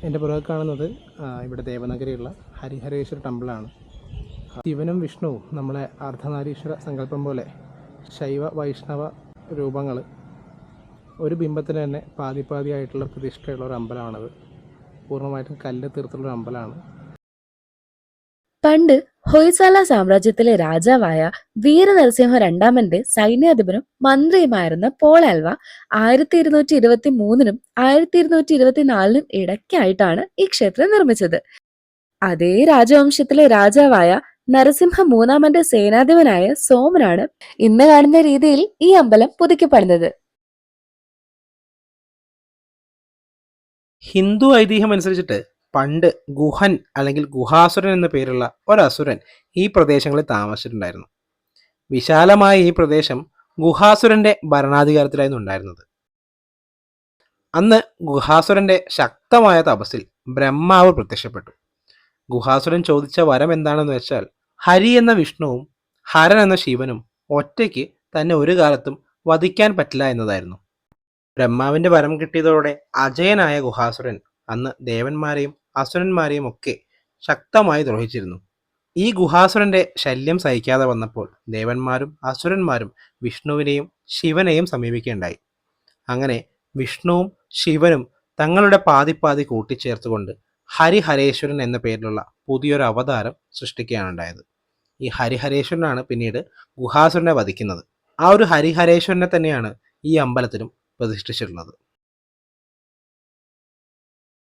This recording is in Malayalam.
എൻ്റെ പുറകെ കാണുന്നത് ഇവിടെ ദേവനഗരിയുള്ള ഹരിഹരേശ്വര ടെമ്പിളാണ്. ശിവനും വിഷ്ണുവും നമ്മളെ അർദ്ധനാരീശ്വര സങ്കല്പം പോലെ ശൈവ വൈഷ്ണവ രൂപങ്ങൾ ഒരു ബിംബത്തിന് തന്നെ പാതിപ്പാതിയായിട്ടുള്ള പ്രതിഷ്ഠയുള്ള ഒരു അമ്പലമാണത്. പൂർണ്ണമായിട്ടും കല്ല് തീർത്തുള്ളൊരു അമ്പലമാണ്. പണ്ട് ഹൊയ്സാല സാമ്രാജ്യത്തിലെ രാജാവായ വീരനരസിംഹ രണ്ടാമന്റെ സൈന്യാധിപനും മന്ത്രിയുമായിരുന്ന പോൾ ആൽവ 1223-നും 1224-നും ഇടയ്ക്കായിട്ടാണ് ഈ ക്ഷേത്രം നിർമ്മിച്ചത്. അതേ രാജവംശത്തിലെ രാജാവായ നരസിംഹ മൂന്നാമന്റെ സേനാധിപനായ സോമനാണ് ഇന്ന് കാണുന്ന രീതിയിൽ ഈ അമ്പലം പുതുക്കി പണിതത്. ഹിന്ദു ഐതിഹ്യം അനുസരിച്ചിട്ട് പണ്ട് ഗുഹൻ അല്ലെങ്കിൽ ഗുഹാസുരൻ എന്ന പേരുള്ള ഒരസുരൻ ഈ പ്രദേശങ്ങളിൽ താമസിച്ചിട്ടുണ്ടായിരുന്നു. വിശാലമായ ഈ പ്രദേശം ഗുഹാസുരന്റെ ഭരണാധികാരത്തിലായിരുന്നു ഉണ്ടായിരുന്നത്. അന്ന് ഗുഹാസുരന്റെ ശക്തമായ തപസ്സിൽ ബ്രഹ്മാവ് പ്രത്യക്ഷപ്പെട്ടു. ഗുഹാസുരൻ ചോദിച്ച വരം എന്താണെന്ന് വെച്ചാൽ ഹരി എന്ന വിഷ്ണുവും ഹരൻ എന്ന ശിവനും ഒറ്റയ്ക്ക് തന്നെ ഒരു കാലത്തും വധിക്കാൻ പറ്റില്ല എന്നതായിരുന്നു. ബ്രഹ്മാവിന്റെ വരം കിട്ടിയതോടെ അജയനായ ഗുഹാസുരൻ അന്ന് ദേവന്മാരെയും അസുരന്മാരെയും ഒക്കെ ശക്തമായി ദ്രോഹിച്ചിരുന്നു. ഈ ഗുഹാസുരന്റെ ശല്യം സഹിക്കാതെ വന്നപ്പോൾ ദേവന്മാരും അസുരന്മാരും വിഷ്ണുവിനെയും ശിവനെയും സമീപിക്കുകയുണ്ടായി. അങ്ങനെ വിഷ്ണുവും ശിവനും തങ്ങളുടെ പാതിപ്പാതി കൂട്ടിച്ചേർത്തുകൊണ്ട് ഹരിഹരേശ്വരൻ എന്ന പേരിലുള്ള പുതിയൊരു അവതാരം സൃഷ്ടിക്കുകയാണ് ഉണ്ടായത്. ഈ ഹരിഹരേശ്വരനാണ് പിന്നീട് ഗുഹാസുരനെ വധിക്കുന്നത്. ആ ഒരു ഹരിഹരേശ്വരനെ തന്നെയാണ് ഈ അമ്പലത്തിലും പ്രതിഷ്ഠിച്ചിട്ടുള്ളത്.